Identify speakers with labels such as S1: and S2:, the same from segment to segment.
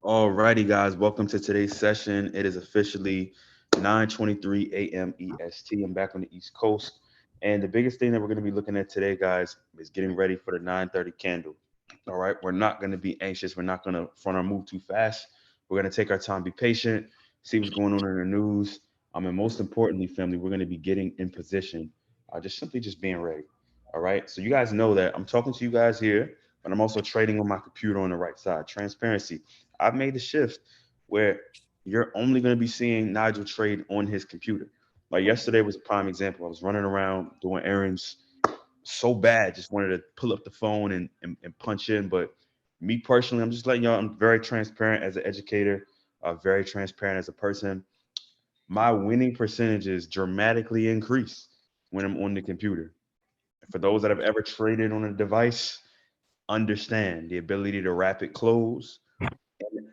S1: Alrighty, guys, welcome to today's session. It is officially 9:23 a.m. EST. I'm back on the East Coast, and the biggest thing that we're going to be looking at today, guys, is getting ready for the 9:30 candle. All right, we're not going to be anxious. We're not going to front our move too fast. We're going to take our time, be patient, see what's going on in the news. And most importantly, family, we're going to be getting in position, just being ready. All right, so you guys know that I'm talking to you guys here, but I'm also trading on my computer on the right side. Transparency. I've made the shift where you're only going to be seeing Nigel trade on his computer. Like yesterday was a prime example. I was running around doing errands so bad, just wanted to pull up the phone and punch in. But me personally, I'm just letting y'all, I'm very transparent as an educator, very transparent as a person. My winning percentages dramatically increase when I'm on the computer. For those that have ever traded on a device, understand the ability to rapid close.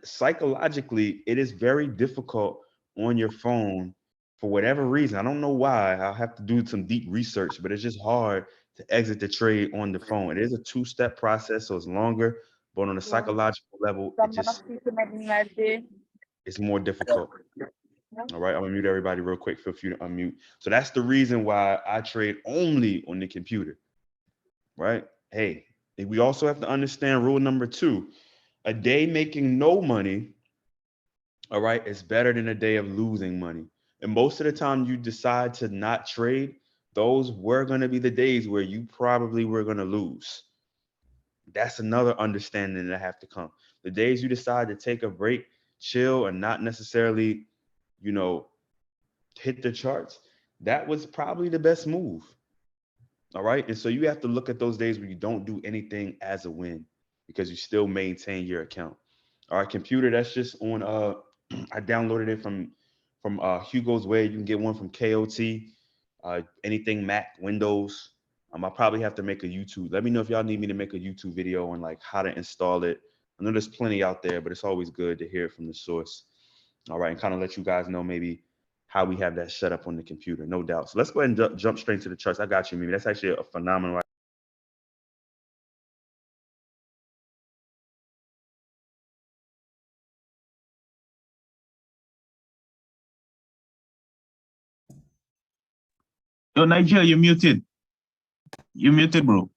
S1: Psychologically, it is very difficult on your phone for whatever reason. I don't know why. I'll have to do some deep research, but it's just hard to exit the trade on the phone. It is a two-step process, so it's longer, but on a psychological level, it's more difficult. All right, I'm gonna mute everybody real quick. Feel free to unmute. So that's the reason why I trade only on the computer, right? Hey, we also have to understand rule number two: a day making no money, all right, it's better than a day of losing money. And most of the time you decide to not trade, those were going to be the days where you probably were going to lose. That's another understanding that have to come. The days you decide to take a break, chill, and not necessarily, you know, hit the charts, that was probably the best move. All right. And so you have to look at those days where you don't do anything as a win because you still maintain your account. All right, computer, that's just on I downloaded it from Hugo's Way. You can get one from KOT. Anything Mac, Windows. I'll probably have to make a YouTube. Let me know if y'all need me to make a YouTube video on like how to install it. I know there's plenty out there, but it's always good to hear it from the source. All right, and kind of let you guys know maybe how we have that set up on the computer, no doubt. So let's go ahead and jump straight to the charts. I got you, Mimi. That's actually a phenomenal.
S2: Yo, Nigel, you're muted. You're muted, bro.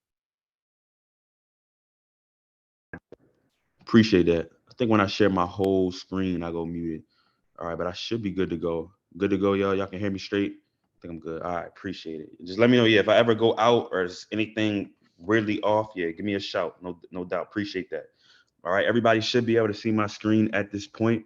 S1: Appreciate that. I think when I share my whole screen, I go muted. All right, but I should be good to go. Good to go, y'all. Y'all can hear me straight. I think I'm good. All right, appreciate it. Just let me know, yeah, if I ever go out or is anything weirdly off, yeah, give me a shout. No doubt. Appreciate that. All right, everybody should be able to see my screen at this point.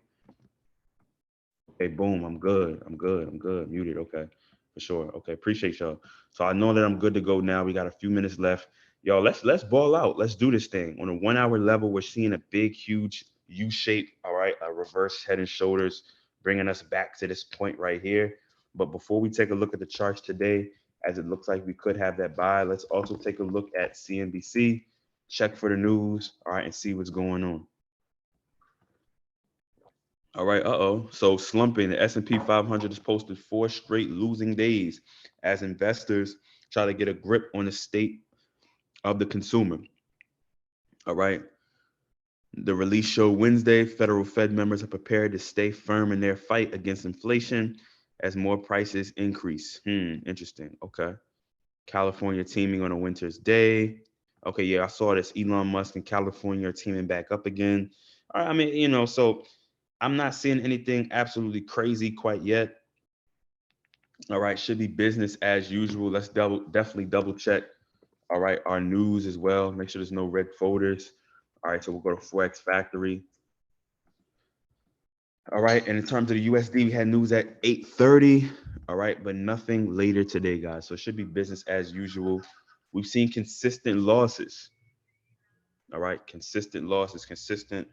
S1: Okay, boom. I'm good. I'm good. I'm good. Muted. Okay, for sure. Okay, appreciate y'all. So I know that I'm good to go now. We got a few minutes left. Y'all, let's ball out. Let's do this thing. On a 1 hour level, we're seeing a big, huge U shape. All right, a reverse head and shoulders, bringing us back to this point right here. But before we take a look at the charts today, as it looks like we could have that buy, let's also take a look at CNBC, check for the news, all right, and see what's going on. All right, uh-oh. So slumping, the S&P 500 has posted four straight losing days as investors try to get a grip on the state of the consumer. All right. The release showed Wednesday federal Fed members are prepared to stay firm in their fight against inflation as more prices increase. Interesting. Okay. California teaming on a winter's day. Okay, yeah, I saw this. Elon Musk and California are teaming back up again. All right, I mean, so I'm not seeing anything absolutely crazy quite yet. All right, should be business as usual. Let's definitely double check. All right, our news as well. Make sure there's no red folders. All right, so we'll go to Forex Factory. All right, and in terms of the USD, we had news at 8:30. All right, but nothing later today, guys. So it should be business as usual. We've seen consistent losses. All right, consistent losses, consistent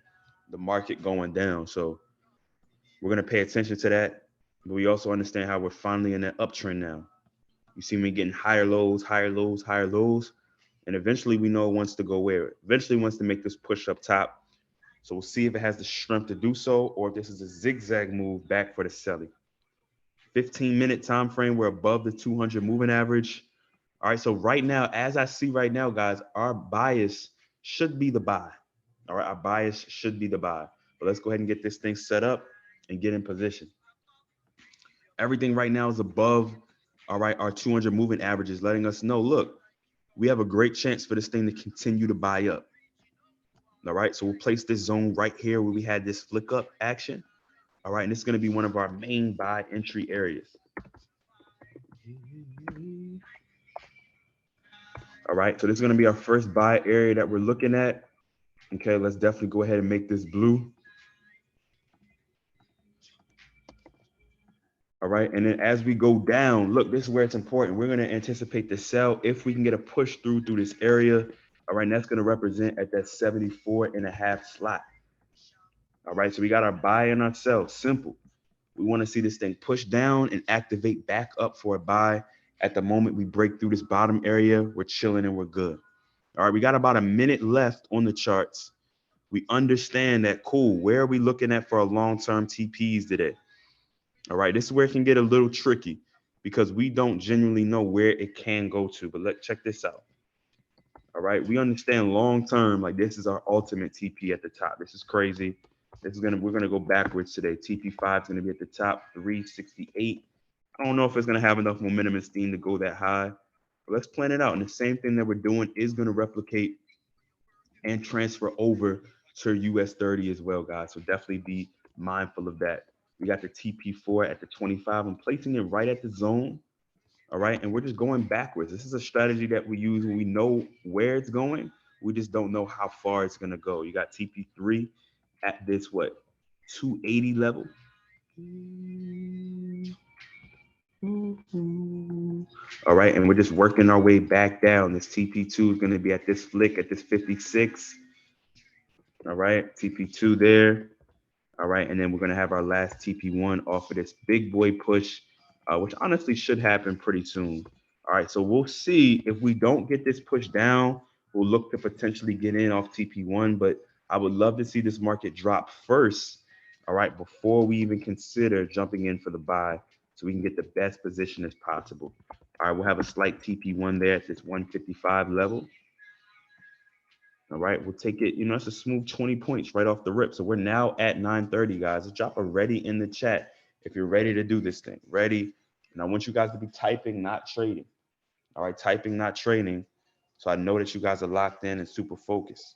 S1: the market going down. So we're gonna pay attention to that. But we also understand how we're finally in that uptrend now. You see me getting higher lows, higher lows, higher lows. And eventually we know it wants to go where? Eventually wants to make this push up top. So we'll see if it has the strength to do so or if this is a zigzag move back for the selling. 15-minute time frame, we're above the 200 moving average. All right, so right now, as I see right now, guys, our bias should be the buy. All right, our bias should be the buy. But let's go ahead and get this thing set up and get in position. Everything right now is above, all right, our 200 moving averages, letting us know, look, we have a great chance for this thing to continue to buy up. All right, so we'll place this zone right here where we had this flick up action. All right, and this is going to be one of our main buy entry areas. All right, so this is going to be our first buy area that we're looking at. Okay, let's definitely go ahead and make this blue. All right, and then as we go down, look, this is where it's important. We're going to anticipate the sell if we can get a push through this area. All right, and that's going to represent at that 74.5 slot. All right, so we got our buy and our sell. Simple. We want to see this thing push down and activate back up for a buy. At the moment we break through this bottom area, we're chilling and we're good. All right, we got about a minute left on the charts. We understand that, cool, where are we looking at for a long-term TPs today? All right, this is where it can get a little tricky because we don't genuinely know where it can go to, but let's check this out. All right, we understand long-term, like this is our ultimate TP at the top. This is crazy. We're gonna go backwards today. TP5 is gonna be at the top, 368. I don't know if it's gonna have enough momentum and steam to go that high, but let's plan it out. And the same thing that we're doing is gonna replicate and transfer over to US 30 as well, guys. So definitely be mindful of that. We got the TP4 at the 25. I'm placing it right at the zone. All right, and we're just going backwards. This is a strategy that we use when we know where it's going. We just don't know how far it's gonna go. You got TP3 at this, what, 280 level. All right, and we're just working our way back down. This TP2 is gonna be at this flick, at this 56. All right, TP2 there. All right, and then we're gonna have our last TP1 off of this big boy push, which honestly should happen pretty soon. All right, so we'll see if we don't get this push down, we'll look to potentially get in off TP1, but I would love to see this market drop first, all right, before we even consider jumping in for the buy so we can get the best position as possible. All right, we'll have a slight TP1 there at this 155 level. All right, we'll take it, it's a smooth 20 points right off the rip. So we're now at 930, guys. Let's drop a ready in the chat if you're ready to do this thing. Ready. And I want you guys to be typing, not trading. All right, typing, not trading. So I know that you guys are locked in and super focused.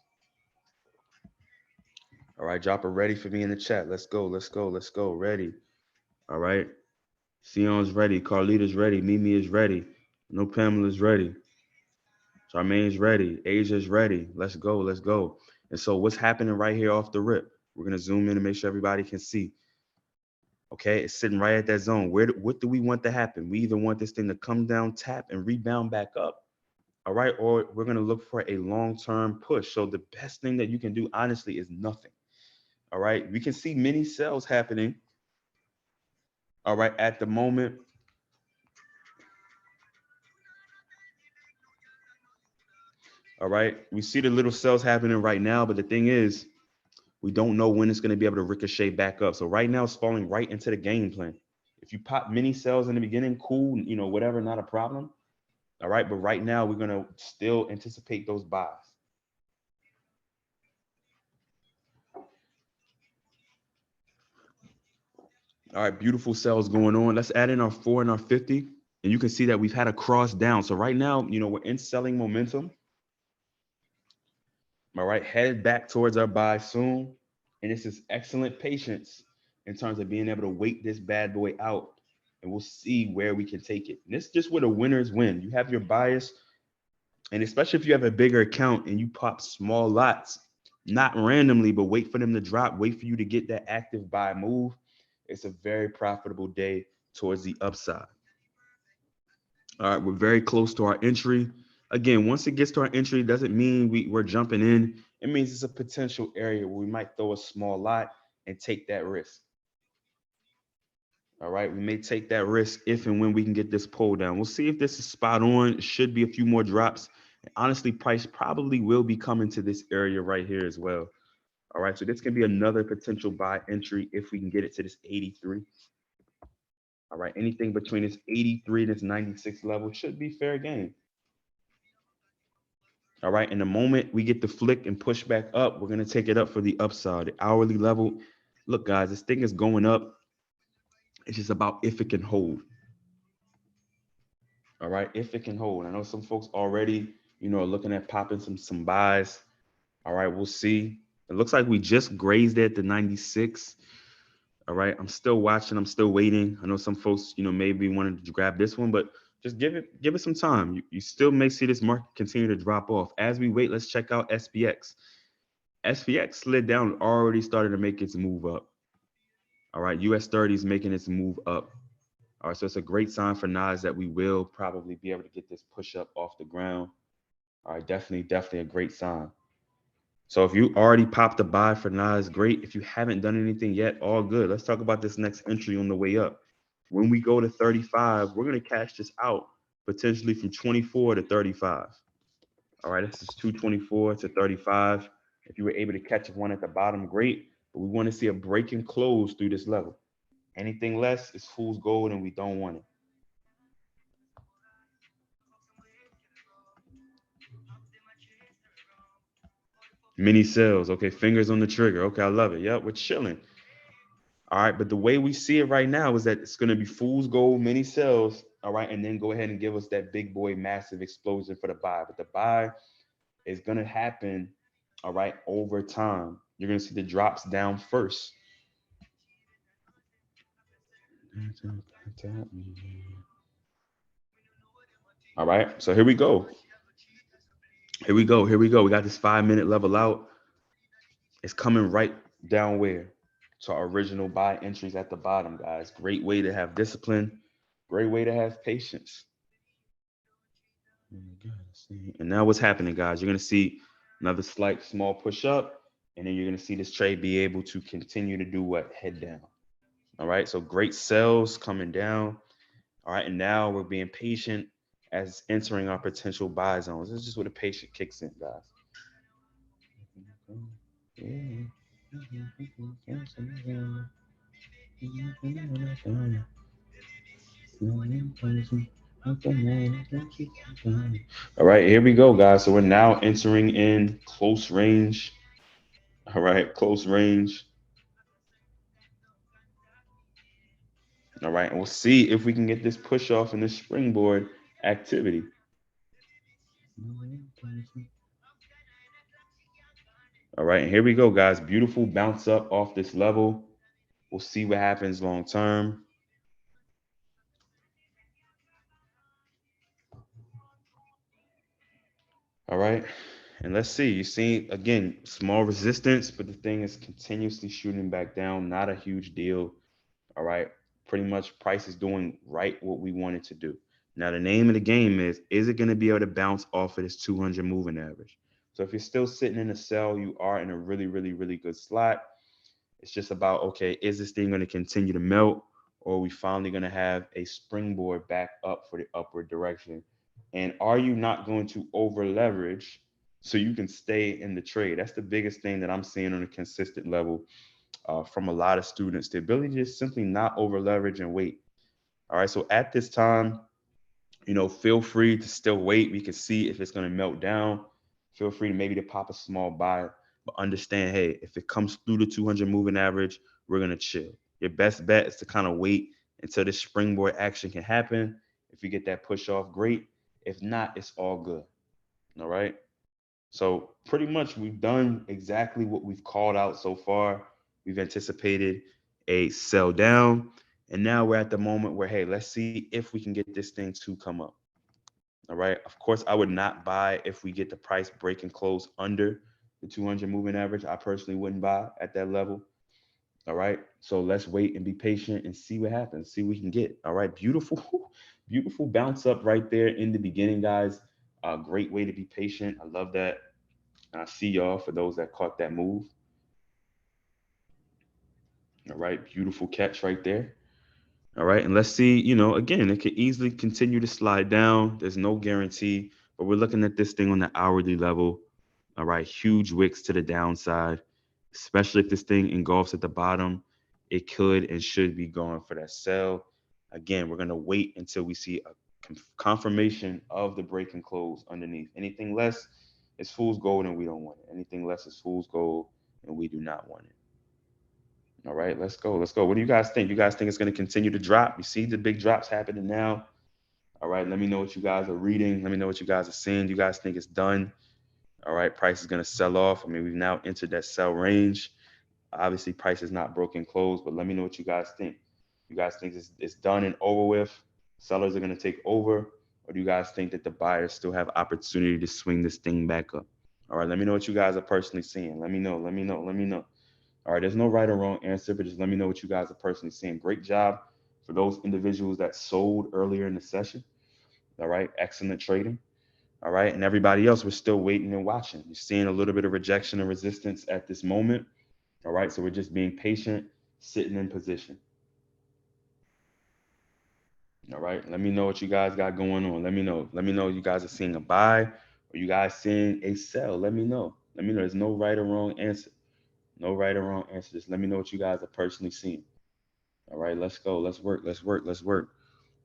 S1: All right, drop a ready for me in the chat. Let's go, let's go, let's go. Ready. All right. Sion's ready. Carlita's ready. Mimi is ready. No, Pamela's ready. Charmaine's ready. Asia's ready. Let's go. Let's go. And so what's happening right here off the rip? We're going to zoom in and make sure everybody can see. Okay, it's sitting right at that zone. What do we want to happen? We either want this thing to come down, tap, and rebound back up. All right, or we're going to look for a long-term push. So the best thing that you can do, honestly, is nothing. All right, we can see many sells happening. All right, at the moment. All right, we see the little sells happening right now, but the thing is, we don't know when it's going to be able to ricochet back up. So right now it's falling right into the game plan. If you pop mini sells in the beginning, cool, whatever, not a problem. All right, but right now we're going to still anticipate those buys. All right, beautiful sells going on. Let's add in our 4 and our 50. And you can see that we've had a cross down. So right now, we're in selling momentum. All right, headed back towards our buy soon. And this is excellent patience in terms of being able to wait this bad boy out. And we'll see where we can take it. And this is just where the winners win. You have your bias. And especially if you have a bigger account and you pop small lots, not randomly, but wait for them to drop, wait for you to get that active buy move. It's a very profitable day towards the upside. All right, we're very close to our entry. Again, once it gets to our entry, it doesn't mean we're jumping in. It means it's a potential area where we might throw a small lot and take that risk. All right, we may take that risk if and when we can get this pull down. We'll see if this is spot on. It should be a few more drops. And honestly, price probably will be coming to this area right here as well. All right, so this can be another potential buy entry if we can get it to this 83. All right, anything between this 83 and this 96 level should be fair game. All right. And the moment we get the flick and push back up, we're going to take it up for the upside, the hourly level. Look, guys, this thing is going up. It's just about if it can hold. All right. If it can hold. I know some folks already, are looking at popping some buys. All right. We'll see. It looks like we just grazed at the 96. All right. I'm still watching. I'm still waiting. I know some folks, maybe wanted to grab this one, but just give it some time. You still may see this market continue to drop off. As we wait, let's check out SPX. SPX slid down and already started to make its move up. All right. US 30 is making its move up. All right. So it's a great sign for NAS that we will probably be able to get this push up off the ground. All right. Definitely a great sign. So if you already popped a buy for NAS, great. If you haven't done anything yet, all good. Let's talk about this next entry on the way up. When we go to 35, we're going to cash this out potentially from 24 to 35. All right, this is 224 to 35. If you were able to catch one at the bottom, great. But we want to see a break and close through this level. Anything less is fool's gold, and we don't want it. Mini sales. Okay, fingers on the trigger. Okay, I love it. Yep, we're chilling. All right, but the way we see it right now is that it's going to be fool's gold, mini sales. All right, and then go ahead and give us that big boy massive explosion for the buy. But the buy is going to happen, all right, over time. You're going to see the drops down first. All right, so here we go. Here we go. Here we go. We got this 5-minute level out. It's coming right down where? To our original buy entries at the bottom, guys. Great way to have discipline. Great way to have patience. And now what's happening, guys? You're going to see another slight small push up, and then you're going to see this trade be able to continue to do what? Head down. All right, so great sells coming down. All right, and now we're being patient as entering our potential buy zones. This is just where the patient kicks in, guys. All right, here we go, guys. So we're now entering in close range. All right, close range. All right, and we'll see if we can get this push off in this springboard activity. All right, and here we go, guys. Beautiful bounce up off this level. We'll see what happens long term. All right, and let's see. You see, again, small resistance, but the thing is continuously shooting back down. Not a huge deal. All right, pretty much price is doing right what we wanted to do. Now, the name of the game is it going to be able to bounce off of this 200 moving average? So if you're still sitting in a sell, you are in a really good slot. It's just about, okay, is this thing going to continue to melt, or are we finally going to have a springboard back up for the upward direction? And are you not going to over leverage so you can stay in the trade? That's the biggest thing that I'm seeing on a consistent level from a lot of students. The ability to just simply not over leverage and wait. All right. So at this time, feel free to still wait. We can see if it's going to melt down. Feel free to maybe to pop a small buy, but understand, hey, if it comes through the 200 moving average, we're going to chill. Your best bet is to kind of wait until this springboard action can happen. If you get that push off, great. If not, it's all good. All right. So pretty much we've done exactly what we've called out so far. We've anticipated a sell down. And now we're at the moment where, hey, let's see if we can get this thing to come up. All right. Of course, I would not buy if we get the price break and close under the 200 moving average. I personally wouldn't buy at that level. All right. So let's wait and be patient and see what happens. See what we can get. All right. Beautiful, beautiful bounce up right there in the beginning, guys. A great way to be patient. I love that. I see y'all for those that caught that move. All right. Beautiful catch right there. All right. And let's see, again, it could easily continue to slide down. There's no guarantee, but we're looking at this thing on the hourly level. All right. Huge wicks to the downside, especially if this thing engulfs at the bottom. It could and should be going for that sell. Again, we're going to wait until we see a confirmation of the break and close underneath. Anything less It's fool's gold and we don't want it. Anything less is fool's gold and we do not want it. All right, let's go. Let's go. What do you guys think? You guys think it's going to continue to drop? You see the big drops happening now. All right, let me know what you guys are reading. Let me know what you guys are seeing. You guys think it's done? All right, price is going to sell off. I mean, we've now entered that sell range. Obviously, price is not broken close, but let me know what you guys think. You guys think it's done and over with? Sellers are going to take over, or do you guys think that the buyers still have opportunity to swing this thing back up? All right, let me know what you guys are personally seeing. Let me know. Let me know. Let me know. All right, there's no right or wrong answer, but just let me know what you guys are personally seeing. Great job for those individuals that sold earlier in the session. All right, excellent trading. All right, and everybody else, we're still waiting and watching. You're seeing a little bit of rejection and resistance at this moment. All right, so we're just being patient, sitting in position. All right, let me know what you guys got going on. Let me know. Let me know you guys are seeing a buy or you guys seeing a sell. Let me know. Let me know. There's no right or wrong answer. No right or wrong answer. Just let me know what you guys are personally seeing. All right, let's go. Let's work. Let's work. Let's work.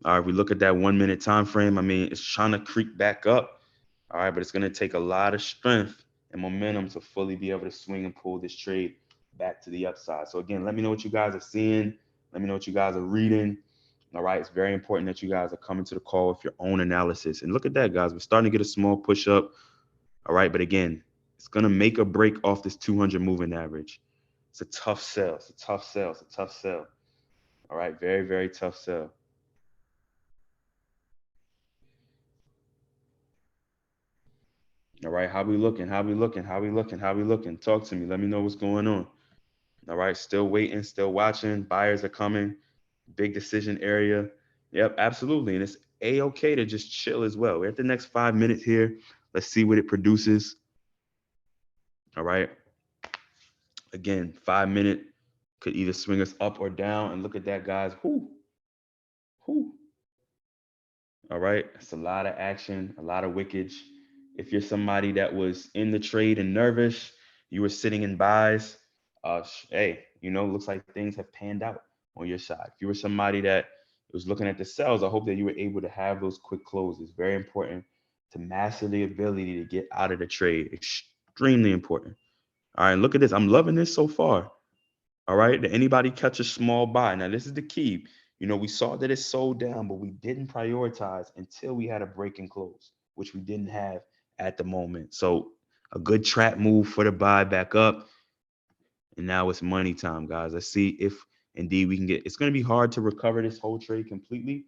S1: All right, we look at that 1 minute time frame. I mean, it's trying to creep back up. All right, but it's going to take a lot of strength and momentum to fully be able to swing and pull this trade back to the upside. So again, let me know what you guys are seeing. Let me know what you guys are reading. All right, it's very important that you guys are coming to the call with your own analysis. And look at that, guys. We're starting to get a small push up. All right, but again, it's going to make a break off this 200 moving average. It's a tough sell. It's a tough sell. It's a tough sell. All right, very, very tough sell. All right, how we looking? How we looking? How we looking? How we looking? Talk to me. Let me know what's going on. All right, still waiting, still watching. Buyers are coming. Big decision area. Yep, absolutely. And it's a-okay to just chill as well. We're at the next 5 minutes here. Let's see what it produces. All right. Again, 5 minute could either swing us up or down. And look at that, guys. Whoo, whoo. All right. It's a lot of action, a lot of wickage. If you're somebody that was in the trade and nervous, you were sitting in buys, hey, looks like things have panned out on your side. If you were somebody that was looking at the sells, I hope that you were able to have those quick closes. Very important to master the ability to get out of the trade. Extremely important. All right, look at this. I'm loving this so far. All right. Did anybody catch a small buy? Now, this is the key. We saw that it sold down, but we didn't prioritize until we had a break and close, which we didn't have at the moment. So a good trap move for the buy back up. And now it's money time, guys. Let's see if indeed we can get, it's going to be hard to recover this whole trade completely.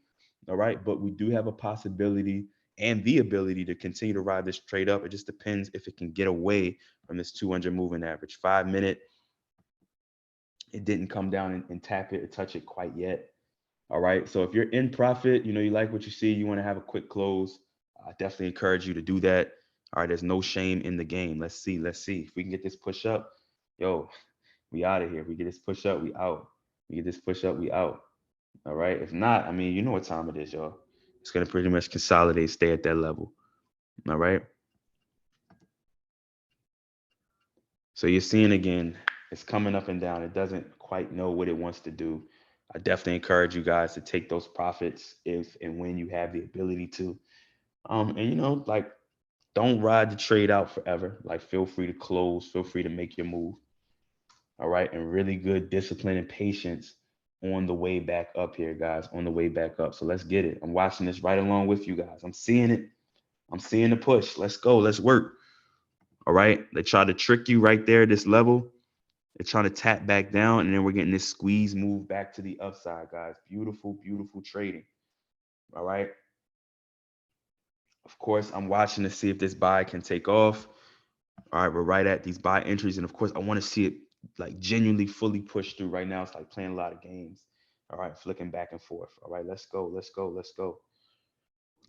S1: All right. But we do have a possibility and the ability to continue to ride this trade up. It just depends if it can get away from this 200 moving average. 5 minute. It didn't come down and tap it or touch it quite yet. All right. So if you're in profit, you like what you see, you want to have a quick close. I definitely encourage you to do that. All right. There's no shame in the game. Let's see. Let's see if we can get this push up. Yo, we out of here. If we get this push up, we out. We get this push up, we out. All right. If not, I mean, you know what time it is, y'all. It's going to pretty much consolidate, stay at that level. All right. So you're seeing again, it's coming up and down. It doesn't quite know what it wants to do. I definitely encourage you guys to take those profits if and when you have the ability to. And like don't ride the trade out forever. Like feel free to close, feel free to make your move. All right. And really good discipline and patience on the way back up here, guys, on the way back up. So let's get it. I'm watching this right along with you guys. I'm seeing it. I'm seeing the push. Let's go. Let's work. All right. They try to trick you right there at this level. They're trying to tap back down, and then we're getting this squeeze move back to the upside, guys. Beautiful, beautiful trading. All right. Of course, I'm watching to see if this buy can take off. All right, we're right at these buy entries, and of course, I want to see it like genuinely fully push through. Right now, it's like playing a lot of games. All right, flicking back and forth. All right, let's go, let's go, let's go.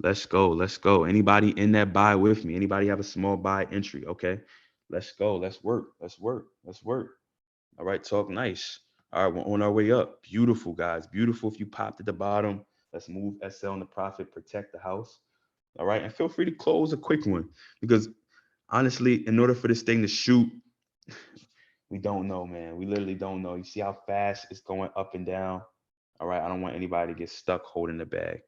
S1: Let's go, let's go. Anybody in that buy with me? Anybody have a small buy entry? Okay, let's go, let's work, let's work, let's work. All right, talk nice. All right, we're on our way up. Beautiful, guys. Beautiful. If you popped at the bottom, let's move SL in the profit, protect the house. All right, and feel free to close a quick one because honestly, in order for this thing to shoot, we don't know, man. We literally don't know. You see how fast it's going up and down. All right, I don't want anybody to get stuck holding the bag.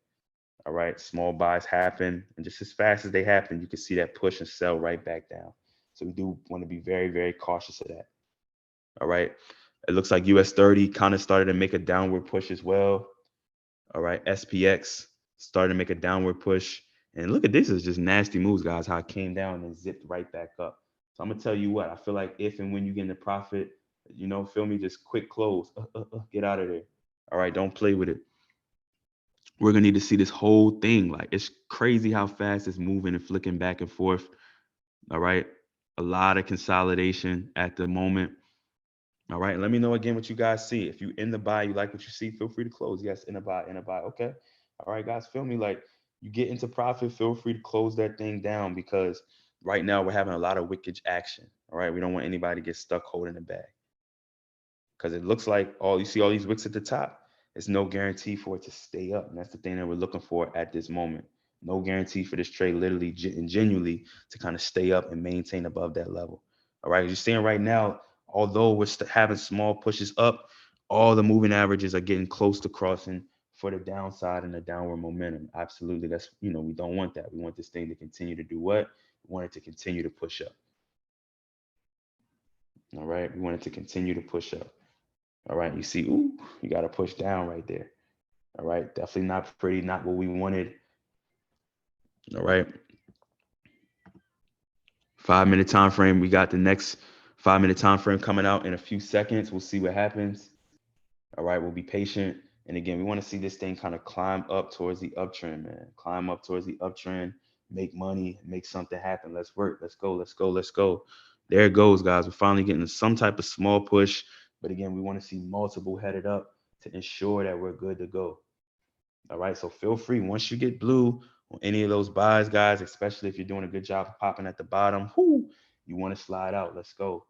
S1: All right, small buys happen, and just as fast as they happen, you can see that push and sell right back down. So we do want to be very, very cautious of that. All right, it looks like US 30 kind of started to make a downward push as well. All right, SPX started to make a downward push. And look at this, is just nasty moves, guys, how it came down and zipped right back up. So I'm gonna tell you what, I feel like if and when you get in the profit, feel me, just quick close, get out of there. All right, don't play with it. We're gonna need to see this whole thing. Like, it's crazy how fast it's moving and flicking back and forth. All right, a lot of consolidation at the moment. All right, let me know again what you guys see. If you in the buy, you like what you see, feel free to close. Yes, in a buy, in a buy. Okay. All right, guys, feel me. Like, you get into profit, feel free to close that thing down, because right now we're having a lot of wicked action. All right, we don't want anybody to get stuck holding the bag, because it looks like all you see, all these wicks at the top. It's no guarantee for it to stay up, and that's the thing that we're looking for at this moment. No guarantee for this trade, literally and genuinely, to kind of stay up and maintain above that level. All right, you're seeing right now, although we're having small pushes up, all the moving averages are getting close to crossing for the downside and the downward momentum. Absolutely, that's, we don't want that. We want this thing to continue to do what? We want it to continue to push up. All right, we want it to continue to push up. All right, you see, ooh, you got to push down right there. All right, definitely not pretty, not what we wanted. All right, 5-minute time frame. We got the next 5-minute time frame coming out in a few seconds. We'll see what happens. All right, we'll be patient. And again, we want to see this thing kind of climb up towards the uptrend, man. Climb up towards the uptrend, make money, make something happen. Let's work. Let's go. Let's go. Let's go. There it goes, guys. We're finally getting some type of small push. But again, we want to see multiple headed up to ensure that we're good to go. All right, so feel free, once you get blue on any of those buys, guys, especially if you're doing a good job of popping at the bottom, you want to slide out. Let's go.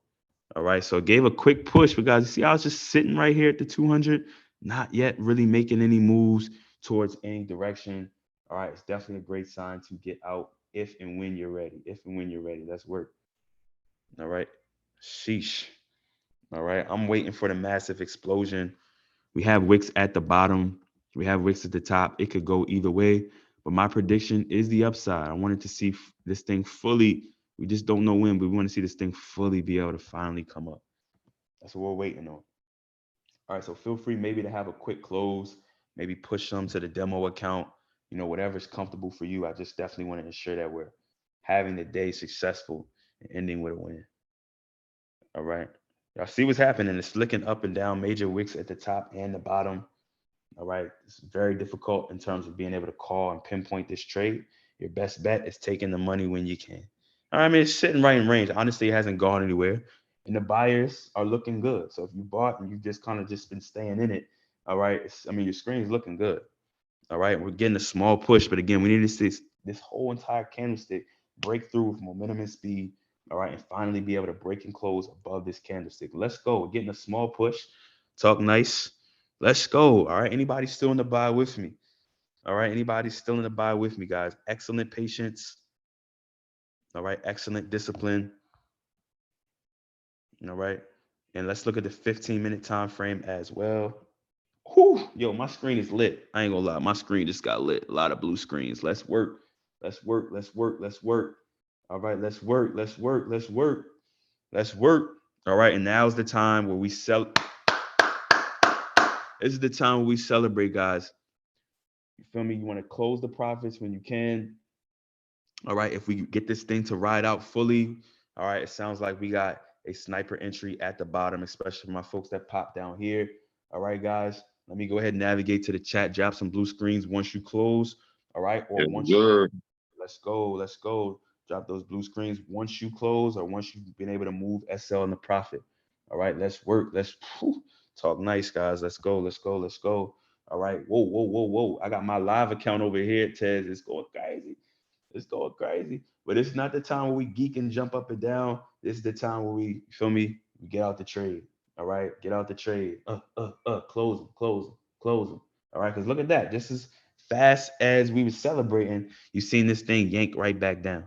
S1: All right, so it gave a quick push, but guys, you see, I was just sitting right here at the 200, not yet really making any moves towards any direction. All right, it's definitely a great sign to get out if and when you're ready. If and when you're ready, let's work. All right, sheesh. All right, I'm waiting for the massive explosion. We have wicks at the bottom. We have wicks at the top. It could go either way, but my prediction is the upside. I wanted to see this thing fully. We just don't know when, but we want to see this thing fully be able to finally come up. That's what we're waiting on. All right, so feel free maybe to have a quick close, maybe push some to the demo account, whatever's comfortable for you. I just definitely want to ensure that we're having the day successful and ending with a win. All right. Y'all see what's happening. It's flicking up and down, major wicks at the top and the bottom. All right. It's very difficult in terms of being able to call and pinpoint this trade. Your best bet is taking the money when you can. All right, I mean, it's sitting right in range. Honestly, it hasn't gone anywhere. And the buyers are looking good. So if you bought and you've just kind of just been staying in it, all right, your screen is looking good. All right, we're getting a small push, but again, we need to see this whole entire candlestick break through with momentum and speed. All right, and finally be able to break and close above this candlestick. Let's go. We're getting a small push. Talk nice. Let's go. All right, anybody still in the buy with me? All right, anybody still in the buy with me, guys? Excellent patience. All right, excellent discipline. All right, and let's look at the 15-minute time frame as well. Whew, yo, my screen is lit. I ain't gonna lie, my screen just got lit. A lot of blue screens. Let's work. Let's work. Let's work. Let's work. All right, let's work. Let's work. Let's work. Let's work. All right, and now's the time where we sell. This is the time where we celebrate, guys. You feel me? You want to close the profits when you can. All right, if we get this thing to ride out fully, all right, it sounds like we got a sniper entry at the bottom, especially for my folks that pop down here. All right, guys, let me go ahead and navigate to the chat, drop some blue screens once you close. All right, or once you, let's go, let's go. Drop those blue screens once you close or once you've been able to move SL in the profit. All right, let's work. Let's talk nice, guys. Let's go, let's go, let's go. All right, whoa, whoa, whoa, whoa. I got my live account over here, Tez. It's going crazy. It's going crazy. But it's not the time where we geek and jump up and down. This is the time where we, feel me, we get out the trade. All right, get out the trade. Close them, close them, close them. All right, because look at that. Just as fast as we were celebrating, you seen this thing yank right back down.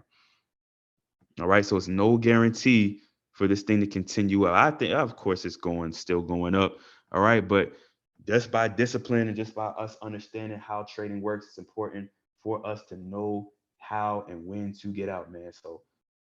S1: All right, so it's no guarantee for this thing to continue up. I think, of course, it's still going up. All right, but just by discipline and just by us understanding how trading works, it's important for us to know how and when to get out, man. So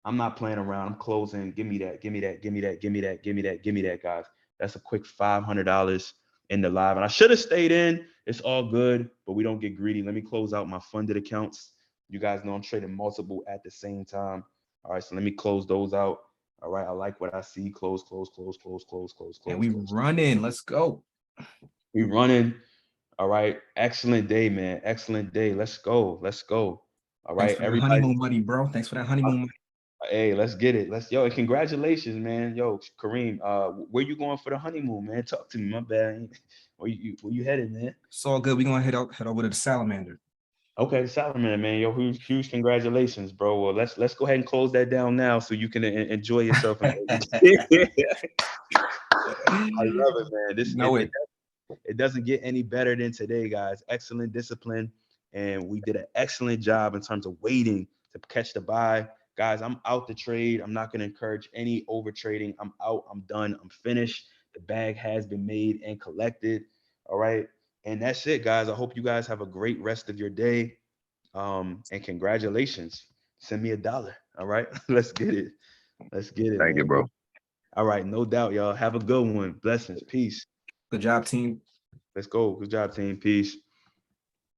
S1: I'm not playing around. I'm closing. Give me that. Give me that. Give me that. Give me that. Give me that. Give me that, guys. That's a quick $500 in the live. And I should have stayed in. It's all good, but we don't get greedy. Let me close out my funded accounts. You guys know I'm trading multiple at the same time. All right, so let me close those out. All right, I like what I see. Close, close, close, close, close, close, close.
S3: And we
S1: close.
S3: running. Let's go.
S1: We running. All right. Excellent day, man. Excellent day. Let's go. Let's go. All
S3: Thanks
S1: right.
S3: for the
S1: Everybody.
S3: honeymoon money, bro. Thanks for that honeymoon money.
S1: Hey, let's get it. And congratulations, man. Yo, Kareem, where you going for the honeymoon, man? Talk to me. My bad. Where you headed, man?
S3: It's all good. We're gonna head over to the salamander.
S1: Okay, Solomon, man. Yo, huge congratulations, bro. Well, let's go ahead and close that down now so you can enjoy yourself. I love it, man. It doesn't get any better than today, guys. Excellent discipline. And we did an excellent job in terms of waiting to catch the buy. Guys, I'm out the trade. I'm not going to encourage any over trading. I'm out. I'm done. I'm finished. The bag has been made and collected. All right. And that's it, guys. I hope you guys have a great rest of your day. And congratulations. Send me $1. All right. Let's get it. Let's get it.
S4: Thank you,
S1: Man.
S4: bro.
S1: All right. No doubt, y'all. Have a good one. Blessings. Peace.
S3: Good job, team.
S1: Let's go. Good job, team. Peace.